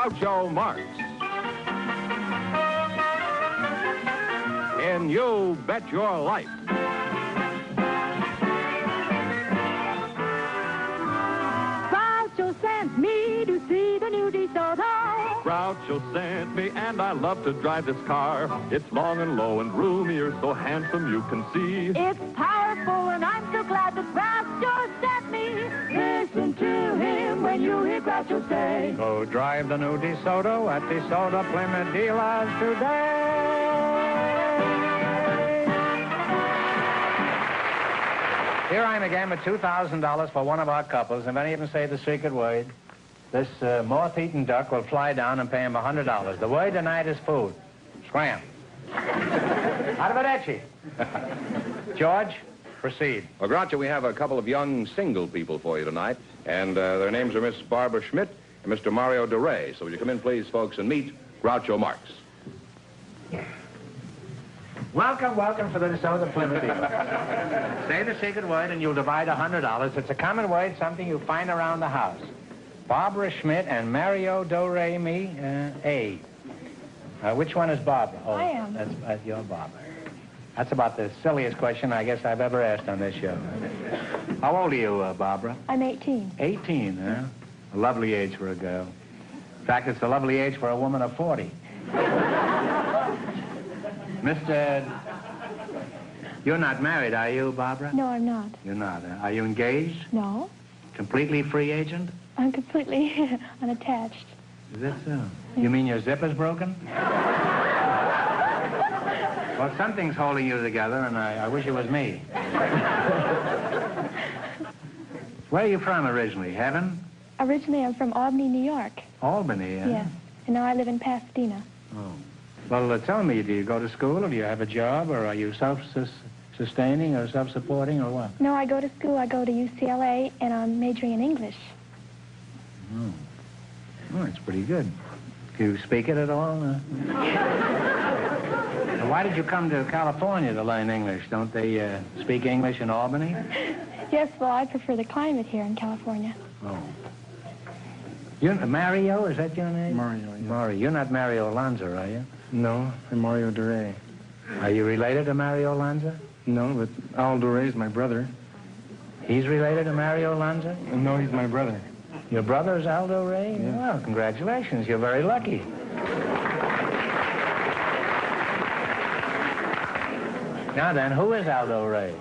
Groucho Marx. In You Bet Your Life. Groucho sent me to see the new DeSoto. Groucho sent me, and I love to drive this car. It's long and low and roomy, you're so handsome you can see. It's powerful, and I'm so glad that Groucho sent me. Listen to him when you hear Groucho say, Go drive the new DeSoto at DeSoto Plymouth dealers today. Here I am again with $2,000 for one of our couples. If any of them say the secret word, this moth-eaten duck will fly down and pay him $100. The word tonight is food. Scram. Arrivederci. George, proceed. Well, Groucho, we have a couple of young single people for you tonight, and their names are Miss Barbara Schmidt and Mr. Mario DeRay. So would you come in, please, folks, and meet Groucho Marx. Welcome, welcome for the DeSoto Plymouth dealer. Say the secret word and you'll divide $100. It's a common word, something you find around the house. Barbara Schmidt and Mario Do-Re-Mi, A. Which one is Barbara? Oh, I am. That's your Barbara. That's about the silliest question I guess I've ever asked on this show. How old are you, Barbara? I'm 18. 18, huh? A lovely age for a girl. In fact, it's a lovely age for a woman of 40. You're not married, are you, Barbara? No, I'm not. You're not. Are you engaged? No, Completely free agent? I'm completely unattached. Is that so? You mean your zipper's broken? Well, something's holding you together, and I wish it was me. Where are you from originally? Heaven? Originally, I'm from Albany, New York. Albany, huh? Yes, and now I live in Pasadena. Oh. Well, tell me, do you go to school, or do you have a job, or are you self-sustaining or self-supporting, or what? No, I go to school. I go to UCLA, and I'm majoring in English. Oh. Oh, that's pretty good. Do you speak it at all? Why did you come to California to learn English? Don't they speak English in Albany? Yes, well, I prefer the climate here in California. Oh. You're Mario, is that your name? Mario, yeah. Mario. You're not Mario Lanza, are you? No, I'm Mario DeRay. Are you related to Mario Lanza? No, but Al DeRay is my brother. He's related to Mario Lanza? No, he's my brother. Your brother's Aldo Ray? Yeah. Well, congratulations. You're very lucky. Now then, who is Aldo Ray?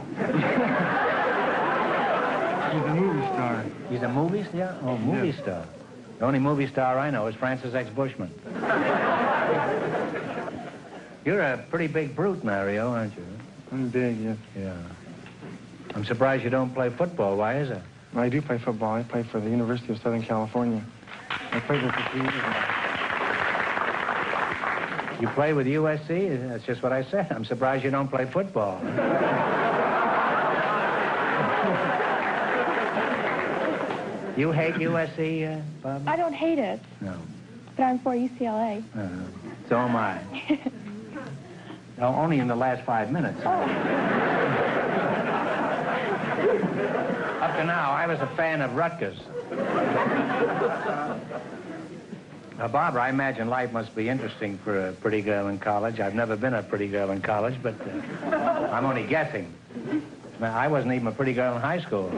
He's a movie star. He's a movie star? Oh, movie star. The only movie star I know is Francis X. Bushman. You're a pretty big brute, Mario, aren't you? I'm big, yes. Yeah. I'm surprised you don't play football. Why is it? I do play football. I play for the University of Southern California. I played there for 3 years now. You play with USC? That's just what I said. I'm surprised you don't play football. You hate USC, Bob? I don't hate it, No. but I'm for UCLA. So am I. No, only in the last 5 minutes. Up to now, I was a fan of Rutgers. Now, Barbara, I imagine life must be interesting for a pretty girl in college. I've never been a pretty girl in college, but I'm only guessing. I wasn't even a pretty girl in high school.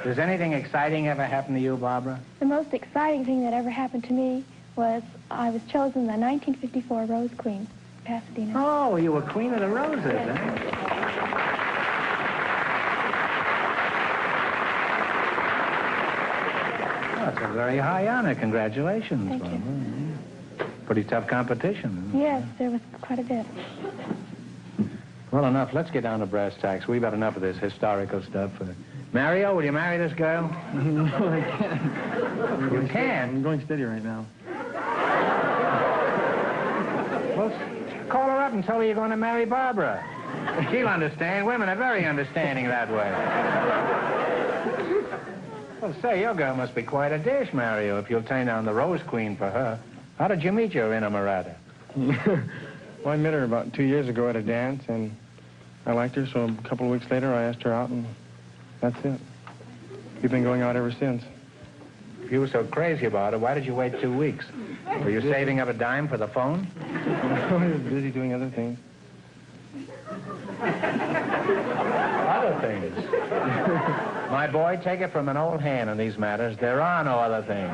Does anything exciting ever happen to you, Barbara? The most exciting thing that ever happened to me was I was chosen the 1954 Rose Queen, Pasadena. Oh, you were Queen of the Roses, huh? That's a very high honor. Congratulations, Thank Barbara. you. Pretty tough competition. Yes, there was quite a bit. Well, enough. Let's get down to brass tacks. We've had enough of this historical stuff. Mario, will you marry this girl? No, I can't. You can't? I'm going steady right now. Well, call her up and tell her you're going to marry Barbara. She'll understand. Women are very understanding that way. Well, say, your girl must be quite a dish, Mario, if you'll turn down the Rose Queen for her. How did you meet your inamorata? Well, I met her about 2 years ago at a dance, and I liked her, so a couple of weeks later I asked her out, and that's it. We've been going out ever since. If you were so crazy about it, why did you wait 2 weeks? Were you saving up a dime for the phone? I was busy doing other things. Other things? My boy, take it from an old hand in these matters. There are no other things.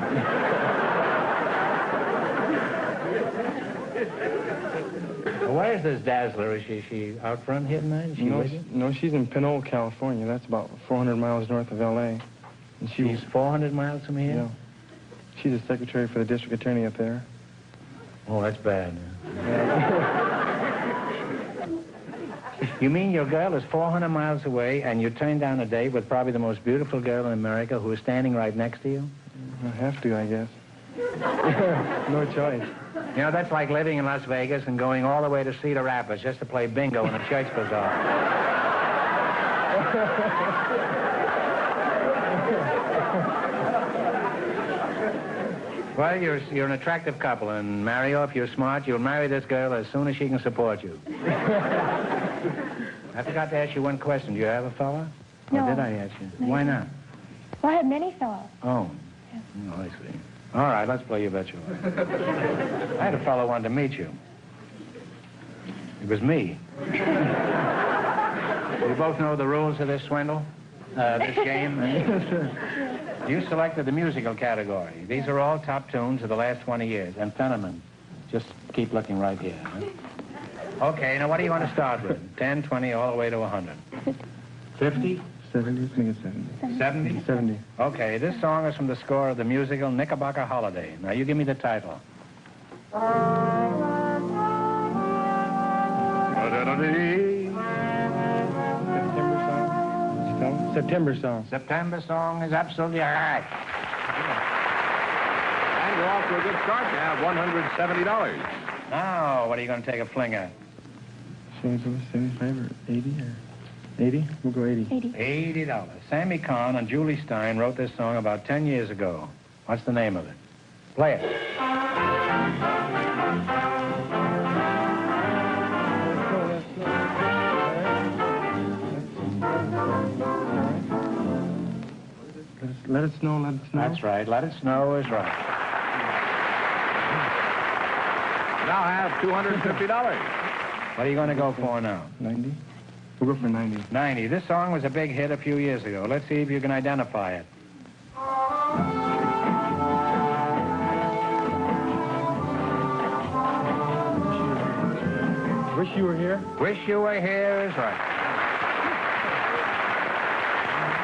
Where's this dazzler? Is she out front here tonight? Is she with you? No, she's in Pinole, California. That's about 400 miles north of L.A. And She's 400 miles from here? Yeah. She's a secretary for the district attorney up there. Oh, that's bad. You mean your girl is 400 miles away and you turned down a date with probably the most beautiful girl in America who is standing right next to you? I have to, I guess. No choice. You know, that's like living in Las Vegas and going all the way to Cedar Rapids just to play bingo in a church bazaar. Well, you're an attractive couple, and Mario, if you're smart, you'll marry this girl as soon as she can support you. I forgot to ask you one question. Do you have a fella? No. Or did I ask you? No. Why not? Well, I have many fellows. Oh. Oh, I see. All right, let's play You Bet Your Life. I had a fellow who wanted to meet you. It was me. We both know the rules of this swindle, this game. You selected the musical category. These are all top tunes of the last 20 years. And Fenneman, just keep looking right here. Huh? Okay, now what do you want to start with? 10, 20, all the way to 100. 50? 70, I think it's 70. 70? 70. Okay, this song is from the score of the musical Knickerbocker Holiday. Now, you give me the title. September song. September song is absolutely all right. And you're off to a good start. You have $170. Now, what are you going to take a fling at? 75 or 80 or 80? We'll go 80. 80. $80. Sammy Kahn and Julie Stein wrote this song about 10 years ago. What's the name of it? Play it. Let it snow, let it snow. That's right. Let It Snow is right. You now have $250. What are you going to go for now? 90? We'll go for 90. 90. This song was a big hit a few years ago. Let's see if you can identify it. Wish You Were Here? Wish You Were Here is right.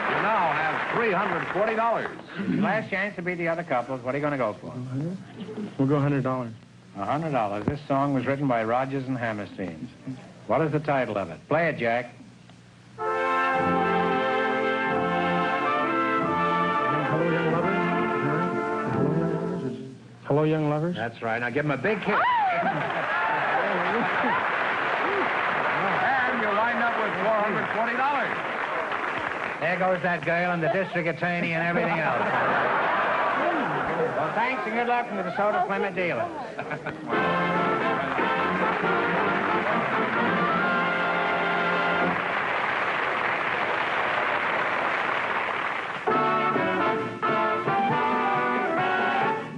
You now have $340. Last chance to beat the other couples. What are you going to go for? We'll go $100. $100. This song was written by Rodgers and Hammerstein. What is the title of it? Play it, Jack. Hello, Young Lovers? Hello, Young Lovers? That's right. Now give him a big kick. And you're lined up with $440. There goes that girl and the district attorney and everything else. Well, thanks and good luck from the DeSoto Plymouth dealers.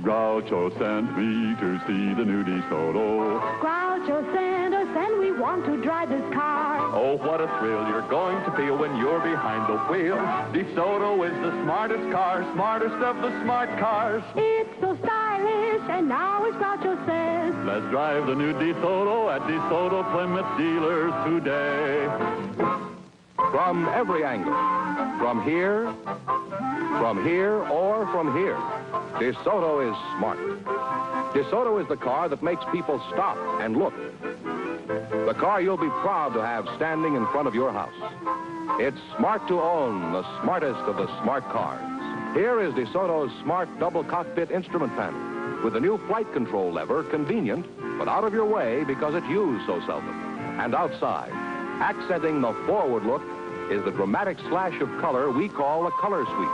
Groucho sent me to see the new DeSoto. Groucho sent us and we want to drive this car. Oh, what a thrill you're going to feel when you're behind the wheel. DeSoto is the smartest car, smartest of the smart cars. It's so stylish, and now as Groucho says, Let's drive the new DeSoto at DeSoto Plymouth dealers today. From every angle. From here, or from here. DeSoto is smart. DeSoto is the car that makes people stop and look. The car you'll be proud to have standing in front of your house. It's smart to own, the smartest of the smart cars. Here is DeSoto's smart double cockpit instrument panel with a new flight control lever, convenient, but out of your way because it's used so seldom. And outside, accenting the forward look, is the dramatic slash of color we call a color sweep.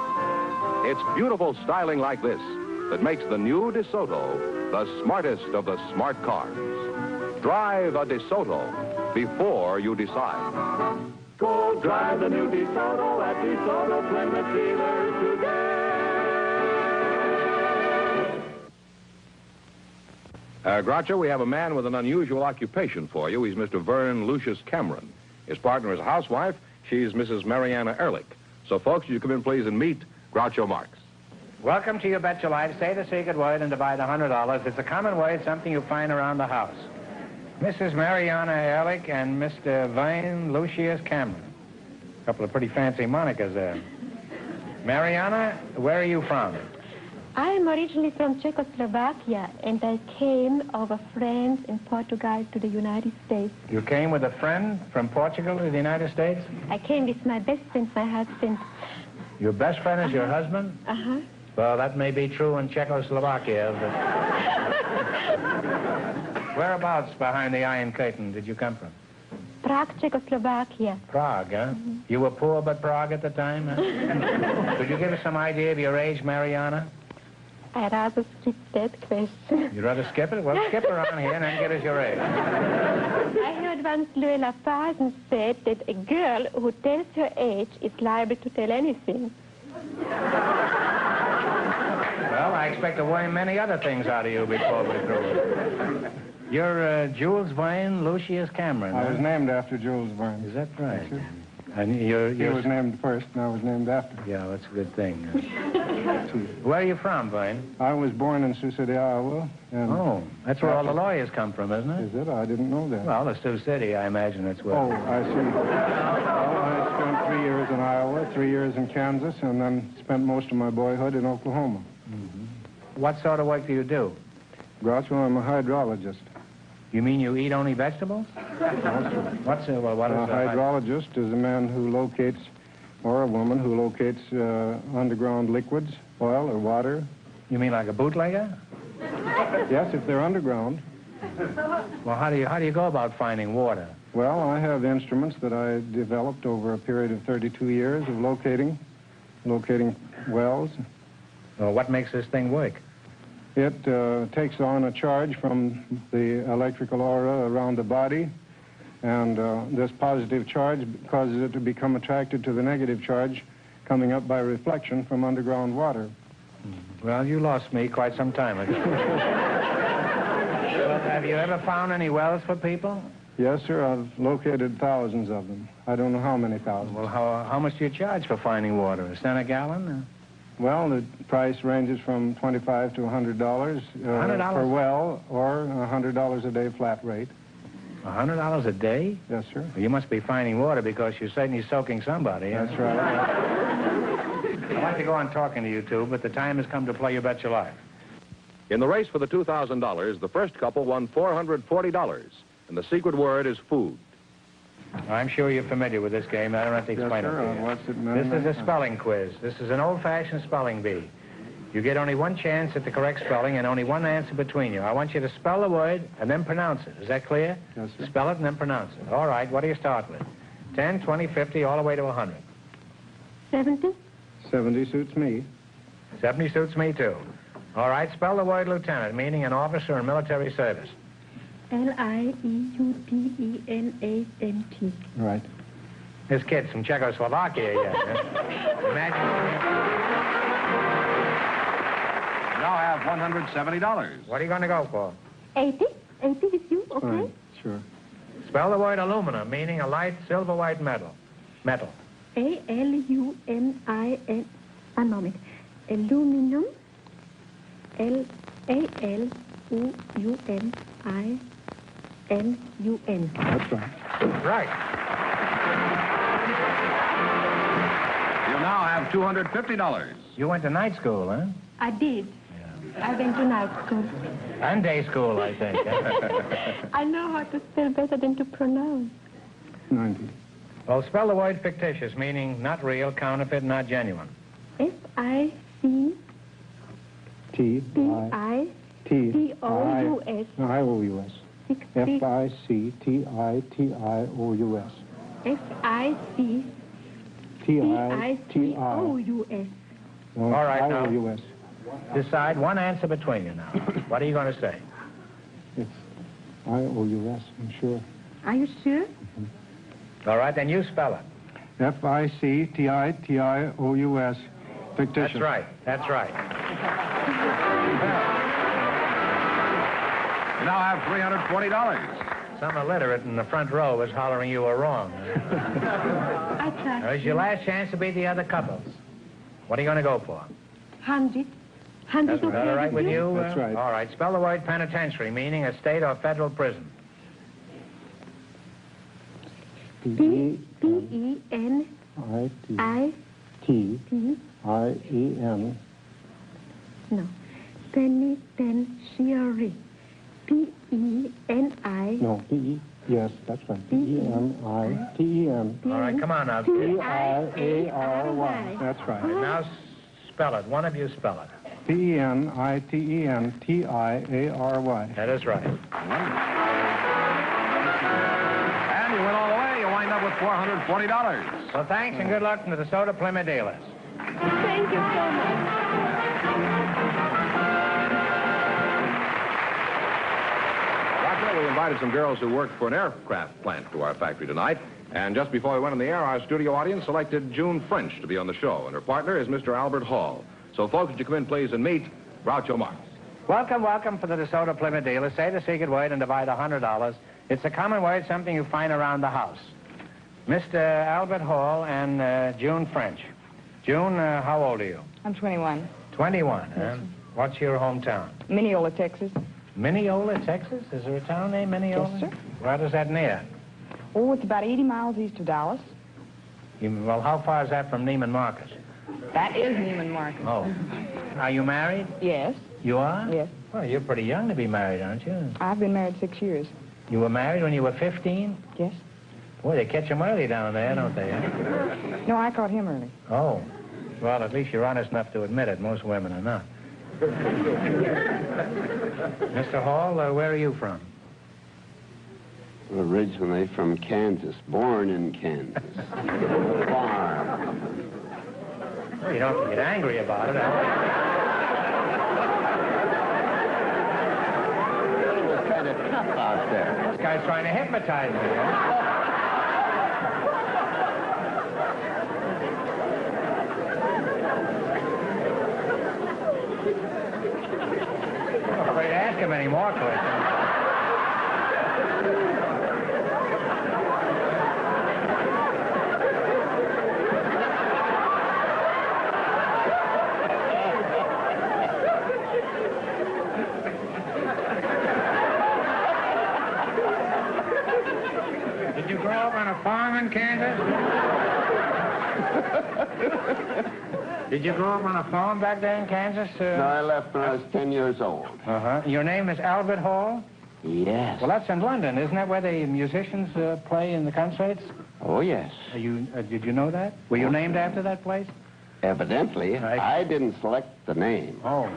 It's beautiful styling like this that makes the new DeSoto the smartest of the smart cars. Drive a DeSoto before you decide. Go drive the new DeSoto at DeSoto Plymouth dealers today. Groucho, we have a man with an unusual occupation for you. He's Mr. Vern Lucius Cameron. His partner is a housewife. She's Mrs. Mariana Ehrlich. So, folks, you come in, please, and meet Groucho Marx. Welcome to You Bet Your Life. Say the secret word and divide $100. It's a common word, something you find around the house. Mrs. Mariana Ehrlich and Mr. Vern Lucius Cameron. A couple of pretty fancy monikers there. Mariana, where are you from? I am originally from Czechoslovakia, and I came over France and Portugal to the United States. You came with a friend from Portugal to the United States? I came with my best friend, my husband. Your best friend is your husband? Uh-huh. Well, that may be true in Czechoslovakia, but... Whereabouts behind the Iron Curtain did you come from? Prague, Czechoslovakia. Prague, huh? You were poor but Prague at the time, huh? Could you give us some idea of your age, Mariana? I'd rather skip that question. You'd rather skip it? Well, skip around here and then get us your age. I heard once Luella Parsons said that a girl who tells her age is liable to tell anything. Well, I expect to learn many other things out of you before we're through. You're Jules Vern Lucius Cameron, I huh? was named after Jules Verne. Is that right? Yes, sir. And He was named first, and I was named after. Yeah, that's a good thing. Where are you from, Vern? I was born in Sioux City, Iowa. And Oh, that's where all the lawyers come from, isn't it? Is it? I didn't know that. Well, the Sioux City, I imagine that's where. Oh, I see. Well, I spent 3 years in Iowa, 3 years in Kansas, and then spent most of my boyhood in Oklahoma. What sort of work do you do? Groucho, I'm a hydrologist. You mean you eat only vegetables? What is A hydrologist is a man who locates, or a woman who locates underground liquids, oil or water. You mean like a bootlegger? Yes, if they're underground. Well, how do you go about finding water? Well, I have instruments that I developed over a period of 32 years of locating wells. Well, what makes this thing work? It takes on a charge from the electrical aura around the body, and this positive charge causes it to become attracted to the negative charge coming up by reflection from underground water. Well, you lost me quite some time ago. Well, have you ever found any wells for people? Yes, sir. I've located thousands of them. I don't know how many thousands. Well, how much do you charge for finding water? A cent a gallon? Well, the price ranges from $25 to $100 $100? per well, or $100 a day flat rate. $100 a day? Yes, sir. Well, you must be finding water because you're certainly soaking somebody. That's right. I'd like to go on talking to you two, but the time has come to play You Bet Your Life. In the race for the $2,000, the first couple won $440, and the secret word is food. I'm sure you're familiar with this game. I don't have to explain Yes, sir. it to you. What's it This mean? is a spelling quiz. This is an old-fashioned spelling bee. You get only one chance at the correct spelling and only one answer between you. I want you to spell the word and then pronounce it. Is that clear? Yes, sir. Spell it and then pronounce it. All right, what do you start with? 10, 20, 50, all the way to 100. 70? 70 suits me. 70 suits me, too. All right, spell the word lieutenant, meaning an officer in military service. Lieutenant. Right. This kid's from Czechoslovakia yet. Huh? Imagine. Now I have $170. What are you going to go for? 80? 80 with you, okay? Fine. Sure. Spell the word aluminum, meaning a light silver-white metal. Metal. A-L-U-M-I-N... One moment. Aluminum. L-A-L-U-M-I-N-U-M. That's right. Right. You now have $250. You went to night school, huh? I did. I went to night school. And day school, I think. I know how to spell better than to pronounce. 90. Well, spell the word fictitious, meaning not real, counterfeit, not genuine. F-I-C... T-I-T-I-O-U-S. T-I-O-U-S. I-O-U-S. F-I-C-T-I-T-I-O-U-S. F-I-C... T-I-T-I-O-U-S. All right, now. I-O-U-S. Decide one answer between you now. What are you going to say? It's I-O-U-S, I'm sure. Are you sure? All right, then you spell it. F-I-C-T-I-T-I-O-U-S. Fictitious. That's right. That's right. You now have $320. Some illiterate in the front row was hollering you were wrong. I tried. There's your last chance to beat the other couples. What are you going to go for? 100. Is that all right with you? That's right. All right. Spell the word penitentiary, meaning a state or federal prison. P-E-N-I-T-I-E-N. No. Penitentiary. P-E-N-I. No, P-E. Yes, that's right. P-E-N-I-T-E-N. All right, come on now. T-I-A-R-Y. That's right. Now spell it. One of you spell it. P-E-N-I-T-E-N-T-I-A-R-Y. That is right. And you win all the way. You wind up with $440. Well, thanks and good luck from the DeSoto Plymouth dealers. Thank you so much. We invited some girls who worked for an aircraft plant to our factory tonight. And just before we went on the air, our studio audience selected June French to be on the show. And her partner is Mr. Albert Hall. So, folks, would you come in, please, and meet Groucho Marx. Welcome, welcome for the DeSoto Plymouth dealers. Say the secret word and divide $100. It's a common word, something you find around the house. Mr. Albert Hall and June French. June, how old are you? I'm 21. 21, huh? What's your hometown? Mineola, Texas. Mineola, Texas? Is there a town named Mineola? Yes, sir. Where is that near? Oh, it's about 80 miles east of Dallas. Well, how far is that from Neiman Marcus? That is Neiman Marcus. Oh. Are you married? Yes. You are? Yes. Well, you're pretty young to be married, aren't you? I've been married 6 years. You were married when you were 15? Yes. Boy, they catch them early down there, don't they? Huh? No, I caught him early. Oh. Well, at least you're honest enough to admit it. Most women are not. Mr. Hall, where are you from? Originally from Kansas, born in Kansas. Farm. Well, you don't have to get angry about it. It was kind of tough out there. This guy's trying to hypnotize me. Huh? I'm afraid to ask him any more questions. Did you grow up on a farm in Kansas? Did you grow up on a farm back there in Kansas? No, I left when I was 10 years old. Uh-huh. Your name is Albert Hall? Yes. Well, that's in London. Isn't that where the musicians play in the concerts? Oh, yes. Did you know that? Were you named after that place? Evidently. Right. I didn't select the name. Oh.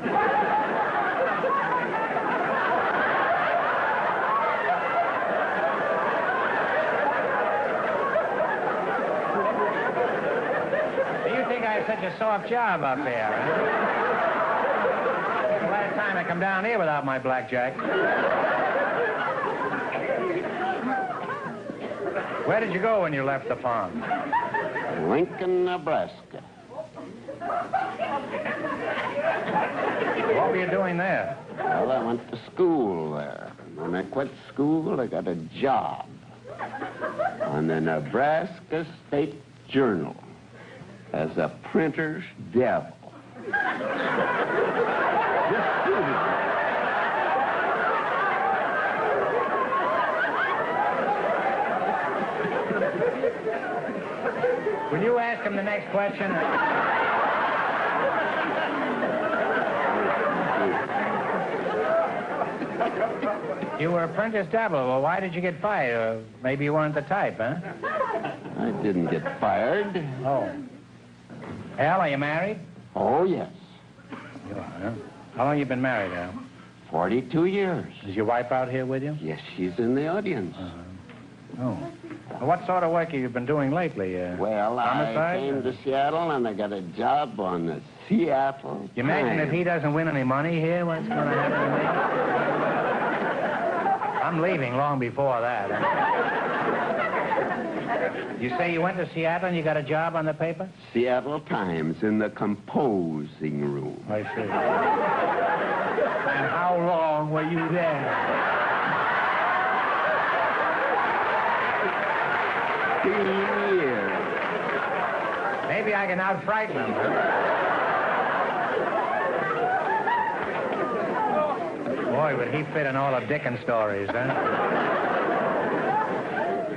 You think I have such a soft job up there, huh? The last time I come down here without my blackjack. Where did you go when you left the farm? Lincoln, Nebraska. What were you doing there? Well, I went to school there. When I quit school, I got a job on the Nebraska State Journal as a printer's devil. Will you ask him the next question? You were apprentice devil. Well, why did you get fired? Maybe you weren't the type, huh? I didn't get fired. Oh. Al, are you married? Oh, yes. You are, huh? How long you been married, Al? 42 years. Is your wife out here with you? Yes, she's in the audience. Oh. Well, what sort of work have you been doing lately? Well, homicide? I came to Seattle, and I got a job on the Seattle You imagine if Times. he doesn't win any money here, what's going to happen to me? I'm leaving long before that. You say you went to Seattle and you got a job on the paper? Seattle Times in the composing room. I see. And how long were are you there? 15 years. Maybe I can out-frighten him. Boy, would he fit in all of Dickens' stories, huh?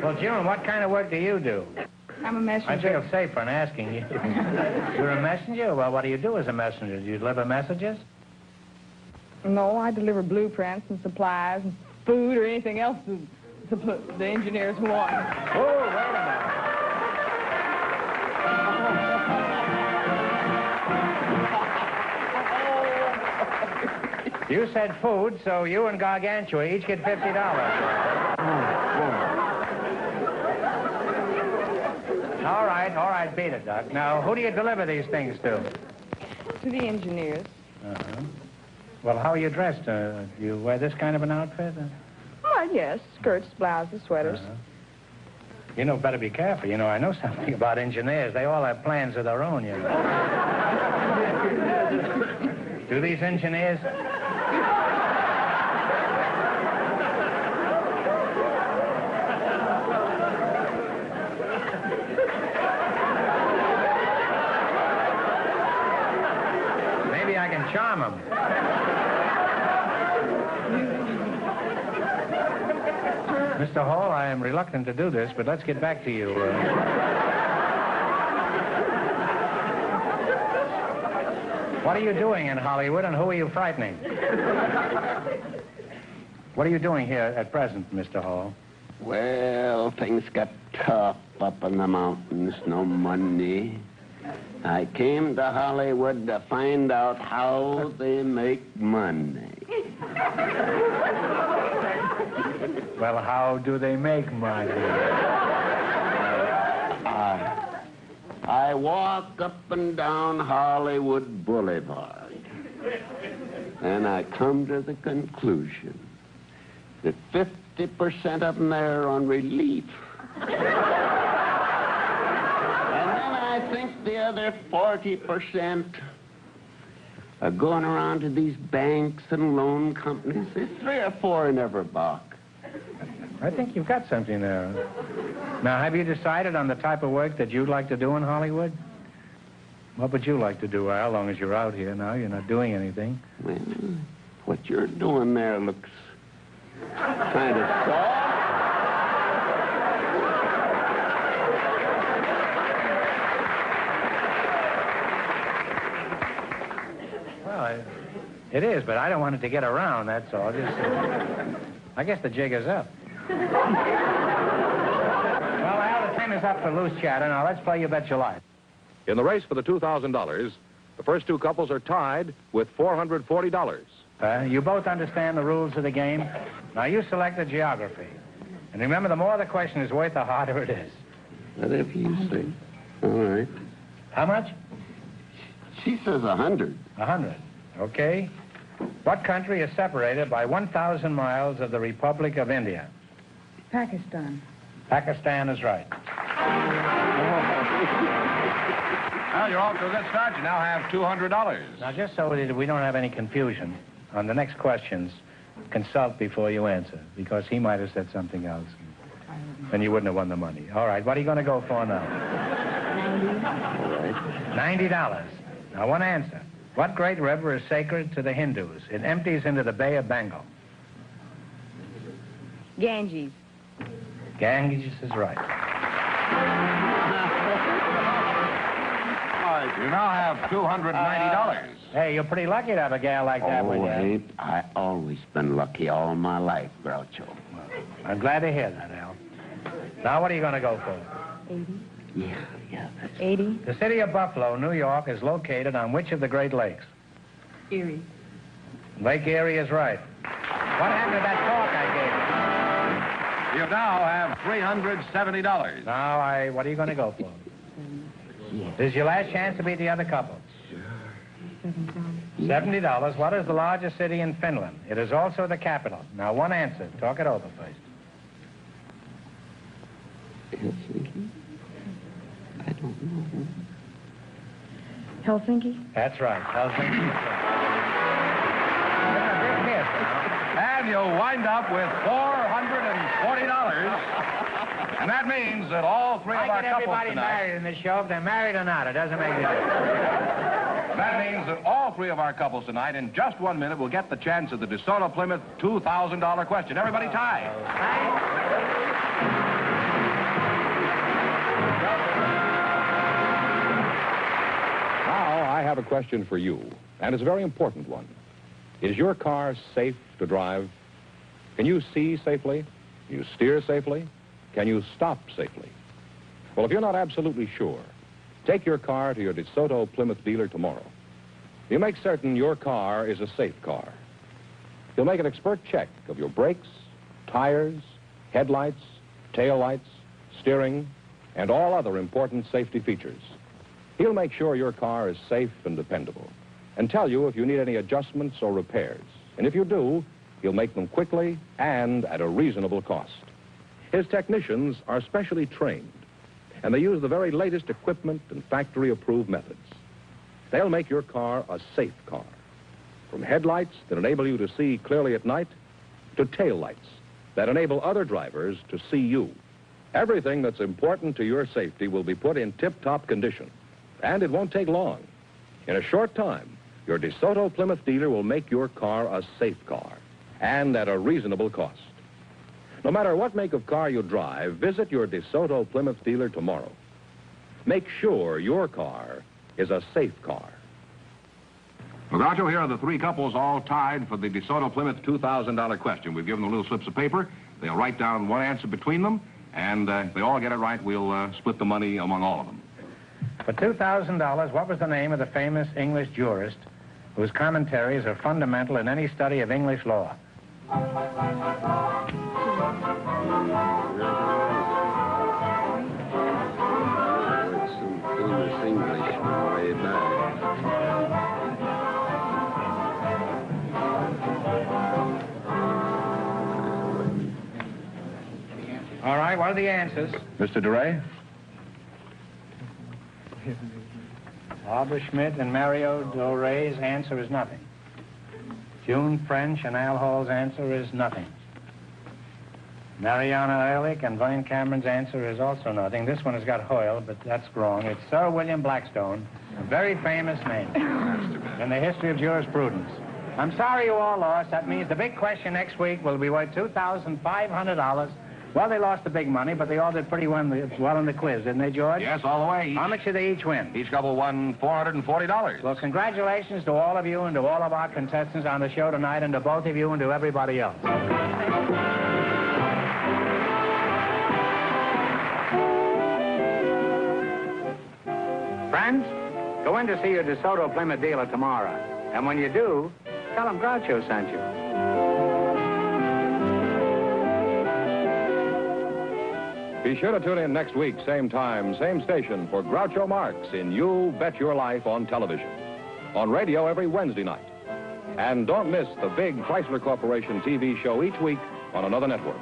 Well, June, what kind of work do you do? I'm a I messenger. feel safer in asking you. You're a messenger? Well, what do you do as a messenger? Do you deliver messages? No, I deliver blueprints and supplies and food or anything else the engineers want. Oh, wait a minute. You said food, so you and Gargantua each get $50. All right, beat it, Doc. Now, who do you deliver these things to? To the engineers. Uh-huh. Well, how are you dressed? Do you wear this kind of an outfit? Oh, yes. Skirts, blouses, sweaters. You know, better be careful. You know, I know something about engineers. They all have plans of their own, you know. Do these engineers? Maybe I can charm them. Mr. Hall, I am reluctant to do this, but let's get back to you. What are you doing in Hollywood, and who are you frightening? What are you doing here at present, Mr. Hall? Well, things got tough up in the mountains, no money. I came to Hollywood to find out how they make money. Well, how do they make money? I walk up and down Hollywood Boulevard, and I come to the conclusion that 50% of them there are on relief. And then I think the other 40% are going around to these banks and loan companies. There's 3 or 4 in every box. I think you've got something there. Now, have you decided on the type of work that you'd like to do in Hollywood? What would you like to do, Al, as long as you're out here now? You're not doing anything. Well, what you're doing there looks kind of soft. Well, it is, but I don't want it to get around, that's all. Just, I guess the jig is up. Well, Al, the time is up for loose chatter. Now, let's play You Bet Your Life. In the race for the $2,000, the first 2 couples are tied with $440. You both understand the rules of the game. Now, you select the geography. And remember, the more the question is worth, the harder it is. Whatever you say. All right. How much? She says 100. 100. Okay. What country is separated by 1,000 miles of the Republic of India? Pakistan. Pakistan is right. Well, you're off to a good start. You now have $200. Now, just so we don't have any confusion, on the next questions, consult before you answer, because he might have said something else, and you wouldn't have won the money. All right, what are you going to go for now? 90. $90. Now, one answer. What great river is sacred to the Hindus? It empties into the Bay of Bengal. Ganges. Ganges is right. You now have $290. Hey, you're pretty lucky to have a gal like that with you. Ain't I always been lucky all my life, Groucho. I'm glad to hear that, Al. Now, what are you going to go for? 80. Yeah, that's... 80. The city of Buffalo, New York, is located on which of the Great Lakes? Erie. Lake Erie is right. What happened to that talk I gave You now have $370. you? Now, what are you going to go for? This is your last chance to beat the other couple. $70. What is the largest city in Finland? It is also the capital. Now, one answer. Talk it over first. Helsinki? I don't know. Helsinki. That's right. Helsinki is right. That's a big miss now. And you wind up with $440. And that means that all three of our couples everybody tonight... married in this show. If they're married or not, it doesn't make any difference. That means that all three of our couples tonight, in just 1 minute, will get the chance at the DeSoto Plymouth $2,000 question. Everybody tie. Now, I have a question for you, and it's a very important one. Is your car safe to drive? Can you see safely? Can you steer safely? Can you stop safely? Well, if you're not absolutely sure, take your car to your DeSoto Plymouth dealer tomorrow. You make certain your car is a safe car. You'll make an expert check of your brakes, tires, headlights, taillights, steering, and all other important safety features. He'll make sure your car is safe and dependable and tell you if you need any adjustments or repairs. And if you do, he'll make them quickly and at a reasonable cost. His technicians are specially trained, and they use the very latest equipment and factory-approved methods. They'll make your car a safe car, from headlights that enable you to see clearly at night to taillights that enable other drivers to see you. Everything that's important to your safety will be put in tip-top condition, and it won't take long. In a short time, your DeSoto Plymouth dealer will make your car a safe car, and at a reasonable cost. No matter what make of car you drive, visit your DeSoto Plymouth dealer tomorrow. Make sure your car is a safe car. Well, Groucho, here are the three couples all tied for the DeSoto Plymouth $2,000 question. We've given them little slips of paper. They'll write down one answer between them, and if they all get it right, we'll split the money among all of them. For $2,000, what was the name of the famous English jurist whose commentaries are fundamental in any study of English law? Some famous Englishman way back. All right, what are the answers? Mr. DeRay? Barbara Schmidt and Mario Doray's answer is nothing. June French and Al Hall's answer is nothing. Mariana Ehrlich and Vine Cameron's answer is also nothing. This one has got Hoyle, but that's wrong. It's Sir William Blackstone, a very famous name in the history of jurisprudence. I'm sorry you all lost. That means the big question next week will be worth $2,500. Well, they lost the big money, but they all did pretty well in the quiz, didn't they, George? Yes, all the way. How much did they each win? Each couple won $440. Well, congratulations to all of you and to all of our contestants on the show tonight, and to both of you and to everybody else. Friends, go in to see your DeSoto Plymouth dealer tomorrow. And when you do, tell him Groucho sent you. Be sure to tune in next week, same time, same station, for Groucho Marx in You Bet Your Life on television. On radio every Wednesday night. And don't miss the big Chrysler Corporation TV show each week on another network.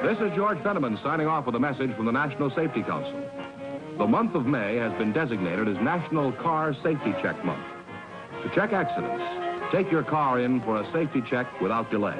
This is George Fenneman signing off with a message from the National Safety Council. The month of May has been designated as National Car Safety Check Month. To check accidents, take your car in for a safety check without delay.